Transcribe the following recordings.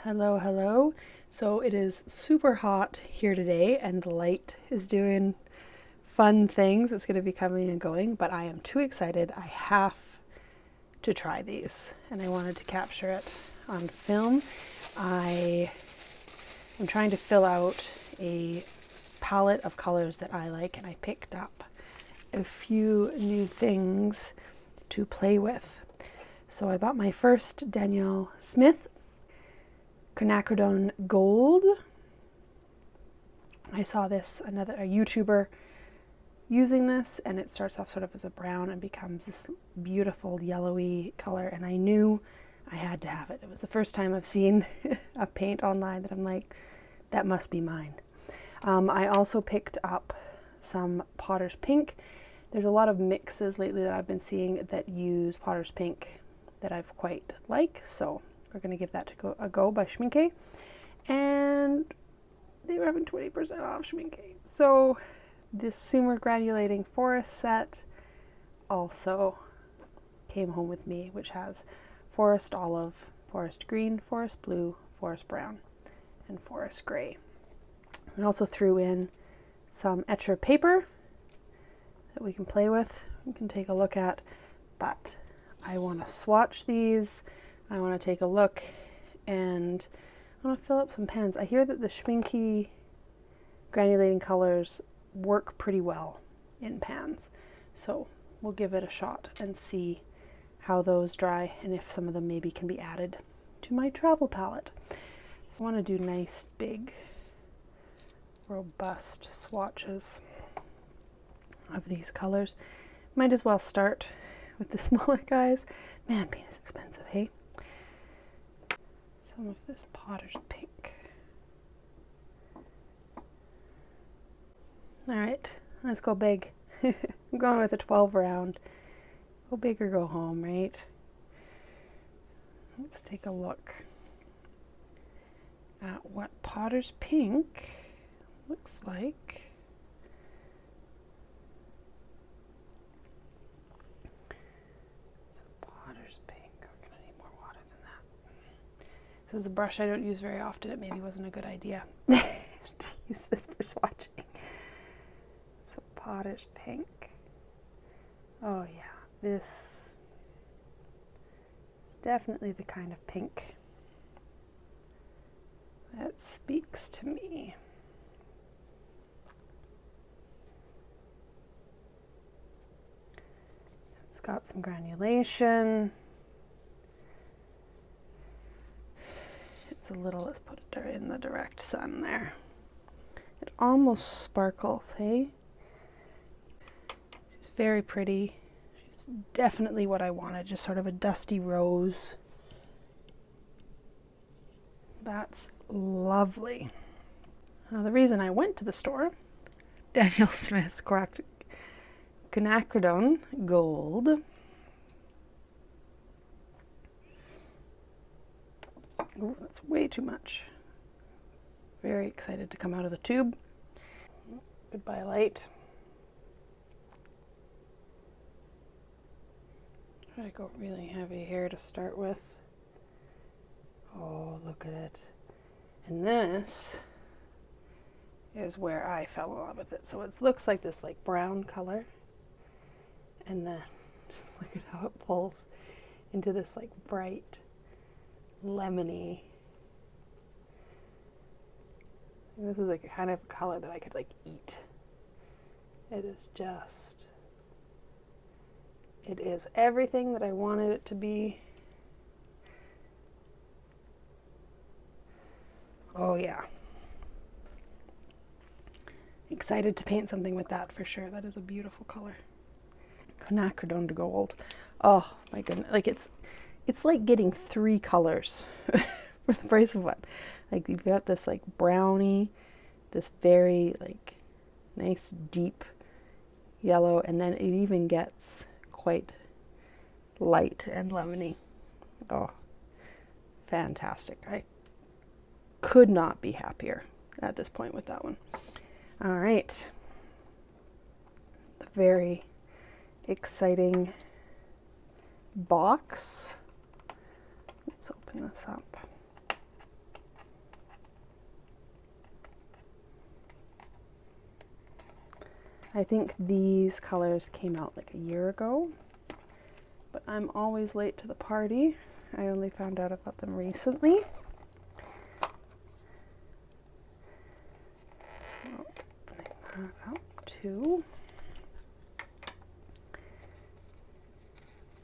Hello, hello. So it is super hot here today and the light is doing fun things. It's going to be coming and going, but I am too excited. I have to try these and I wanted to capture it on film. I am trying to fill out a palette of colors that I like, and I picked up a few new things to play with. So I bought my first Danielle Smith Quinacridone Gold. I saw this, a YouTuber using this, and it starts off sort of as a brown and becomes this beautiful yellowy color, and I knew I had to have it. It was the first time I've seen a paint online that I'm like, that must be mine. I also picked up some Potter's Pink. There's a lot of mixes lately that I've been seeing that use Potter's Pink that I've quite like, so we're going to give that a go by Schmincke. And they were having 20% off Schmincke. So this Sumer Granulating Forest set also came home with me, which has Forest Olive, Forest Green, Forest Blue, Forest Brown, and Forest Gray. We also threw in some Etcher paper that we can play with, we can take a look at, but I want to swatch these. I want to take a look, and I want to fill up some pens. I hear that the Schmincke granulating colors work pretty well in pans, so we'll give it a shot and see how those dry and if some of them maybe can be added to my travel palette. So I want to do nice, big, robust swatches of these colors. Might as well start with the smaller guys. Man, paint is expensive, hey? Some of this Potter's Pink. All right, let's go big. I'm going with a 12 round. Go big or go home, right? Let's take a look at what Potter's Pink looks like. This is a brush I don't use very often. It maybe wasn't a good idea to use this for swatching. So Potter's Pink. Oh yeah, this is definitely the kind of pink that speaks to me. It's got some granulation. It's a little, let's put it in the direct sun there. It almost sparkles, hey? She's very pretty. She's definitely what I wanted, just sort of a dusty rose. That's lovely. Now the reason I went to the store, Danielle Smith's Quinacridone Gold. Oh, that's way too much. Very excited to come out of the tube. Goodbye light. Try to go really heavy here to start with. Oh, look at it. And this is where I fell in love with it. So it looks like this like brown color. And then just look at how it pulls into this like bright lemony. This is like a kind of color that I could like eat. It is everything that I wanted it to be. Oh yeah. Excited to paint something with that for sure. That is a beautiful color. Quinacridone Gold. Oh my goodness. Like it's like getting 3 colors for the price of one. Like you've got this like brownie, this very like nice deep yellow, and then it even gets quite light and lemony. Oh, fantastic. I could not be happier at this point with that one. All right. The very exciting box. Let's open this up. I think these colors came out like a year ago, but I'm always late to the party. I only found out about them recently. So, bring that up too.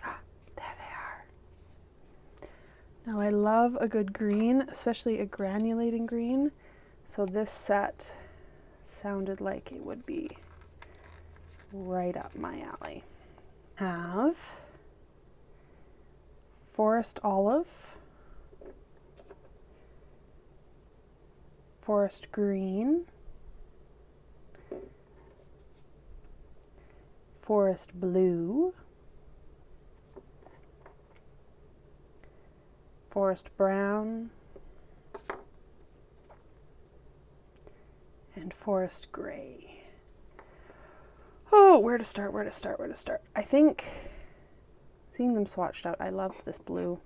There they are. Now I love a good green, especially a granulating green. So this set sounded like it would be right up my alley. Have forest olive, forest green, forest blue, forest brown, and forest gray. Oh, where to start, where to start, where to start. I think, seeing them swatched out, I loved this blue.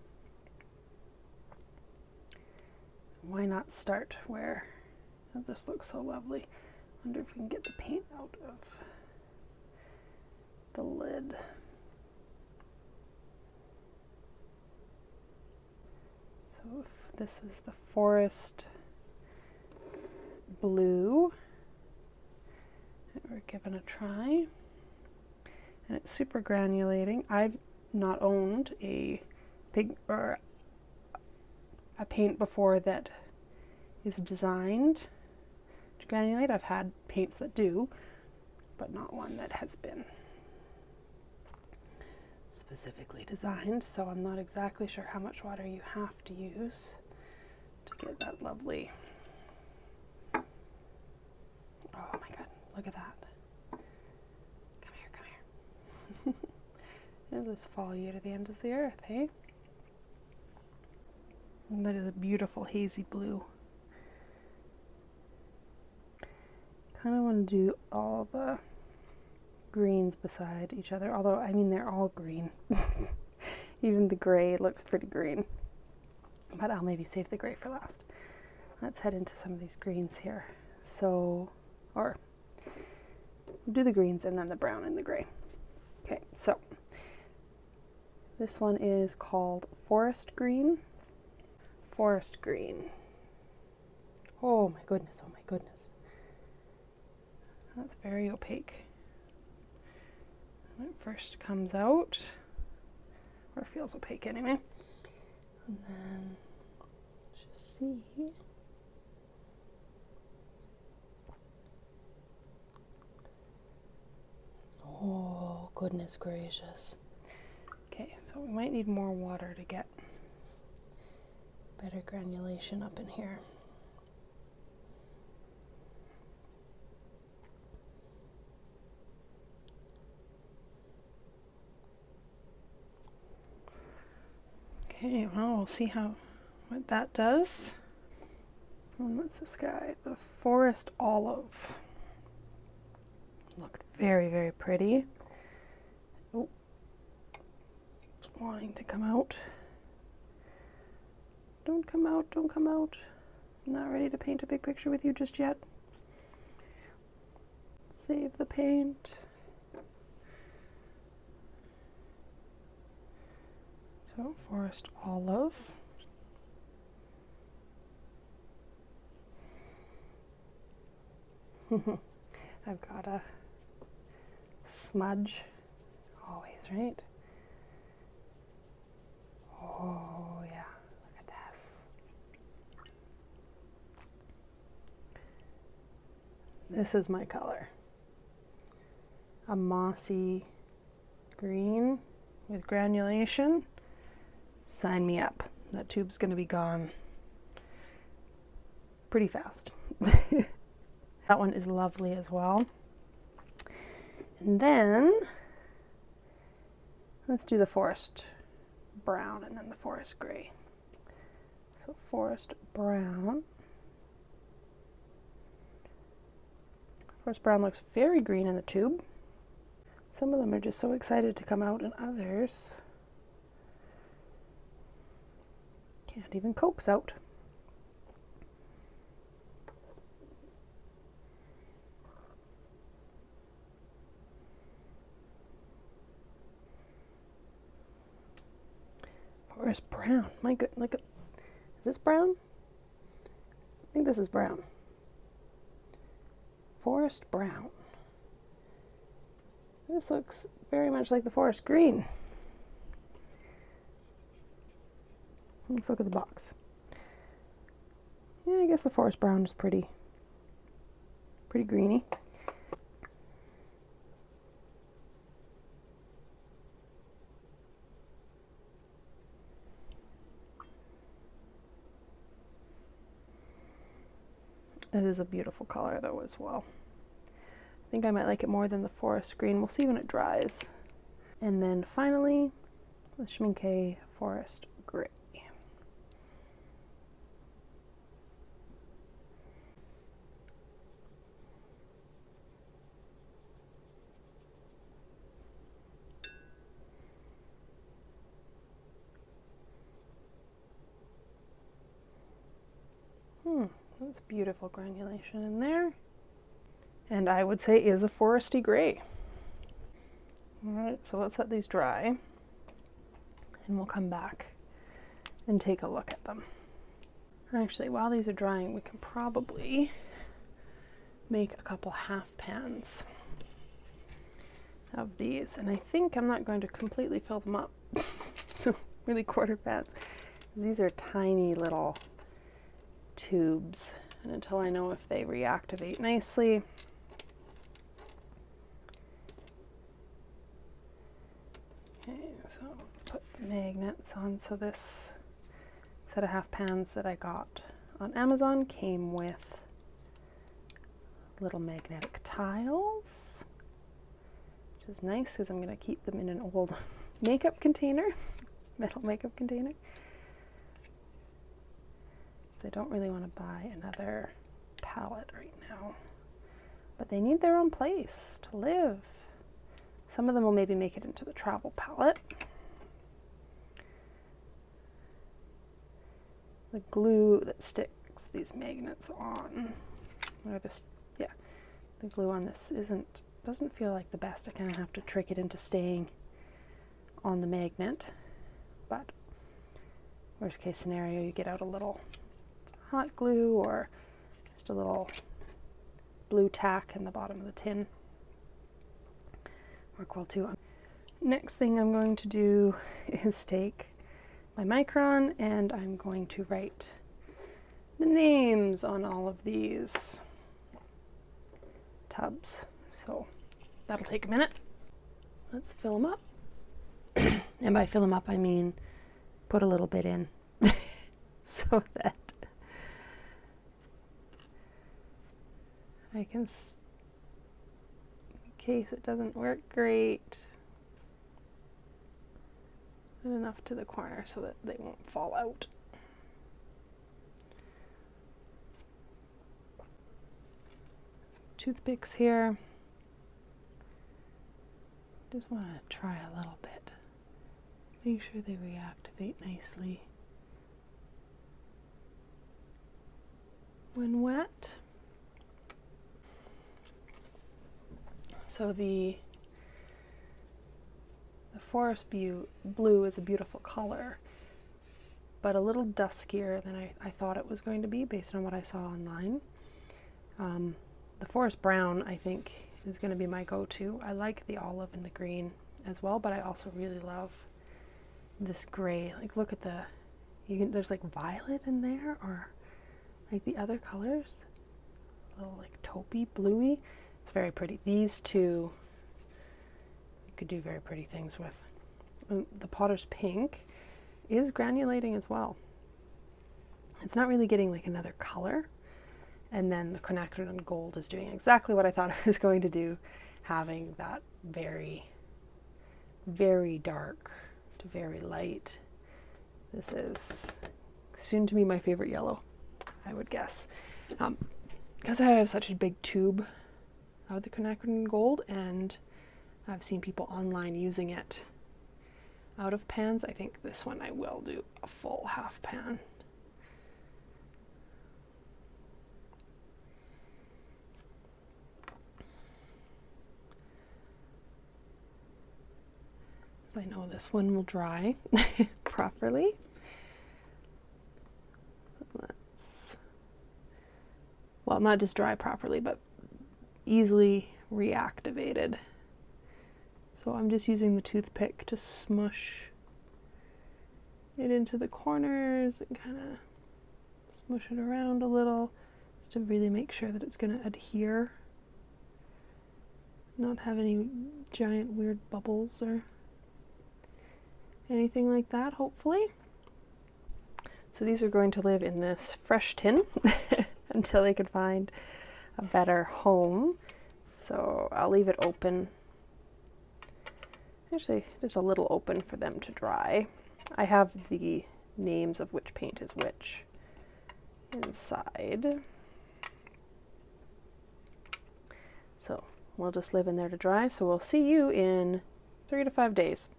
Why not start where, oh, this looks so lovely. Wonder if we can get the paint out of the lid. So if this is the forest blue that we're giving a try, and it's super granulating. I've not owned a paint before that is designed to granulate. I've had paints that do, but not one that has been specifically designed, so I'm not exactly sure how much water you have to use to get that lovely. Oh my god, look at that. Come here, come here. It'll just follow you to the end of the earth, hey? And that is a beautiful hazy blue. Kind of want to do all the greens beside each other, although I mean they're all green. Even the gray looks pretty green, but I'll maybe save the gray for last. Let's head into some of these greens here. So, or we'll do the greens and then the brown and the gray. Okay, so this one is called Forest Green. Forest Green. Oh my goodness, oh my goodness. That's very opaque. When it first comes out, or feels opaque anyway. And then, let's just see. Oh, goodness gracious. Okay, so we might need more water to get better granulation up in here. Okay, well, we'll see what that does. And what's this guy? The Forest Olive. Looked very, very pretty. Oh, it's wanting to come out. Don't come out, don't come out. I'm not ready to paint a big picture with you just yet. Save the paint. So, Forest Olive. I've got a smudge, always, right? Oh, yeah, look at this. This is my color. A mossy green with granulation. Sign me up. That tube's going to be gone pretty fast. That one is lovely as well. And then let's do the forest brown and then the forest gray. So forest brown. Forest brown looks very green in the tube. Some of them are just so excited to come out, and others can't even coax out. brown. My good, look at, is this brown? I think this is brown. Forest brown. This looks very much like the forest green. Let's look at the box. Yeah, I guess the forest brown is pretty greeny. It is a beautiful color though as well. I think I might like it more than the forest green. We'll see when it dries. And then finally, the Schmincke Forest Gray. That's beautiful granulation in there. And I would say is a foresty gray. All right, so let's let these dry and we'll come back and take a look at them. Actually, while these are drying, we can probably make a couple half pans of these. And I think I'm not going to completely fill them up. So really quarter pans. These are tiny little tubes, and until I know if they reactivate nicely, okay, so let's put the magnets on. So this set of half pans that I got on Amazon came with little magnetic tiles, which is nice because I'm going to keep them in an old makeup container, metal makeup container. I don't really want to buy another palette right now, but they need their own place to live. Some of them will maybe make it into the travel palette. The glue that sticks these magnets on, or this, yeah, the glue on this doesn't feel like the best. I kind of have to trick it into staying on the magnet, but worst case scenario, you get out a little hot glue or just a little blue tack in the bottom of the tin. Work well too. Next thing I'm going to do is take my micron and I'm going to write the names on all of these tubs. So that'll take a minute. Let's fill them up. And by fill them up, I mean put a little bit in so that I can, in case it doesn't work great, put enough to the corner so that they won't fall out. Toothpicks here. Just want to try a little bit. Make sure they reactivate nicely when wet. So the forest blue is a beautiful color, but a little duskier than I thought it was going to be based on what I saw online. The forest brown, I think, is going to be my go-to. I like the olive and the green as well, but I also really love this gray. Like, look at there's like violet in there, or like the other colors, a little like taupey, bluey. It's very pretty. These two you could do very pretty things with. The Potter's Pink is granulating as well. It's not really getting like another color. And then the Quinacridone Gold is doing exactly what I thought it was going to do, having that very, very dark to very light. This is soon to be my favorite yellow, I would guess. Because I have such a big tube of the Quinacridone Gold, and I've seen people online using it out of pans. I think this one I will do a full half pan. I know this one will dry properly. well, not just dry properly, but easily reactivated. So I'm just using the toothpick to smush it into the corners and kind of smush it around a little, just to really make sure that it's going to adhere, not have any giant weird bubbles or anything like that, hopefully. So these are going to live in this fresh tin until they can find a better home. So I'll leave it open, actually just a little open for them to dry. I have the names of which paint is which inside. So we'll just live in there to dry. So we'll see you in 3 to 5 days.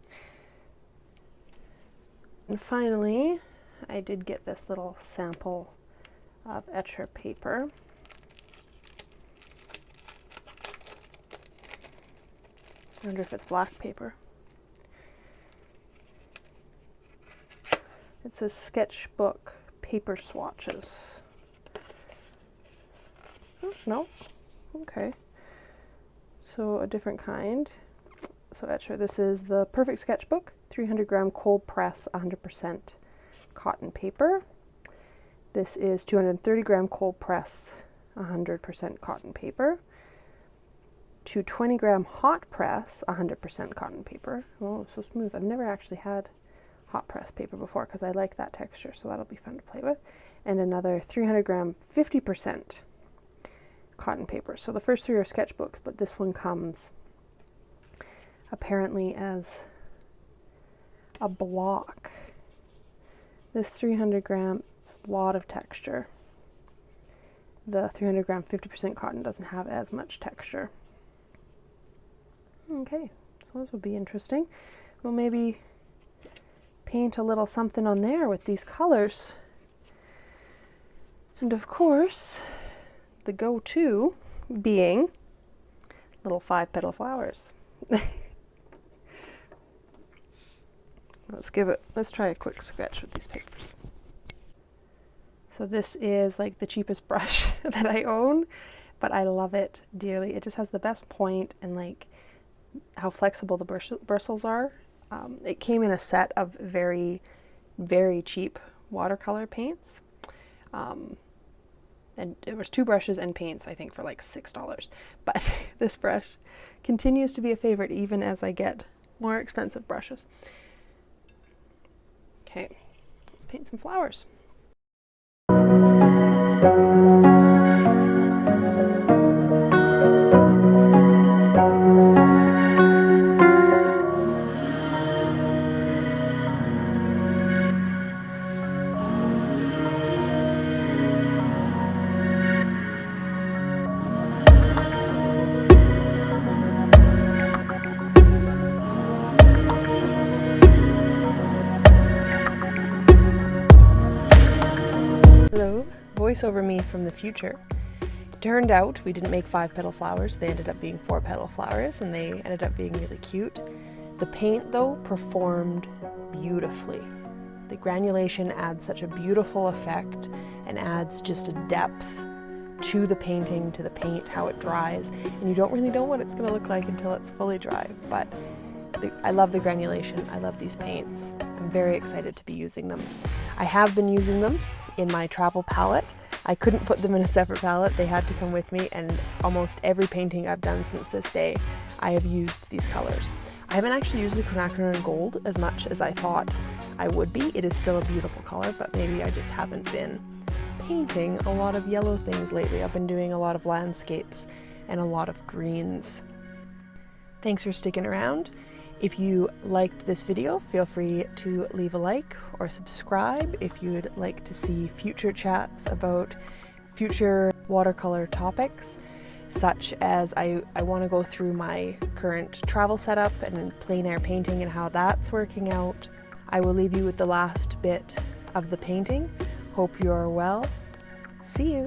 And finally, I did get this little sample of Etcher paper. I wonder if it's black paper. It says Sketchbook paper swatches. Oh, no, okay. So a different kind. So Etcher, this is the Perfect Sketchbook, 300 gram cold press, 100% cotton paper. This is 230 gram cold press, 100% cotton paper. 220 gram hot press, 100% cotton paper. Oh, it's so smooth. I've never actually had hot press paper before because I like that texture, so that'll be fun to play with. And another 300 gram 50% cotton paper. So the first three are sketchbooks, but this one comes apparently as a block. This 300 gram, it's a lot of texture. The 300 gram 50% cotton doesn't have as much texture. Okay, so this will be interesting. We'll maybe paint a little something on there with these colors. And of course, the go-to being little 5-petal flowers. Let's try a quick sketch with these papers. So this is like the cheapest brush that I own, but I love it dearly. It just has the best point and like how flexible the bristles are. It came in a set of very, very cheap watercolor paints. And it was 2 brushes and paints, I think, for like $6. But this brush continues to be a favorite even as I get more expensive brushes. Okay, let's paint some flowers. Hello, voiceover me from the future. It turned out we didn't make 5-petal flowers, they ended up being 4-petal flowers, and they ended up being really cute. The paint, though, performed beautifully. The granulation adds such a beautiful effect and adds just a depth to the painting, to the paint, how it dries, and you don't really know what it's going to look like until it's fully dry, but I love the granulation, I love these paints. I'm very excited to be using them. I have been using them in my travel palette. I couldn't put them in a separate palette, they had to come with me, and almost every painting I've done since this day, I have used these colors. I haven't actually used the Quinacridone Gold as much as I thought I would be. It is still a beautiful color, but maybe I just haven't been painting a lot of yellow things lately. I've been doing a lot of landscapes and a lot of greens. Thanks for sticking around. If you liked this video, feel free to leave a like or subscribe if you would like to see future chats about future watercolor topics, such as I want to go through my current travel setup and plein air painting and how that's working out. I will leave you with the last bit of the painting. Hope you are well. See you.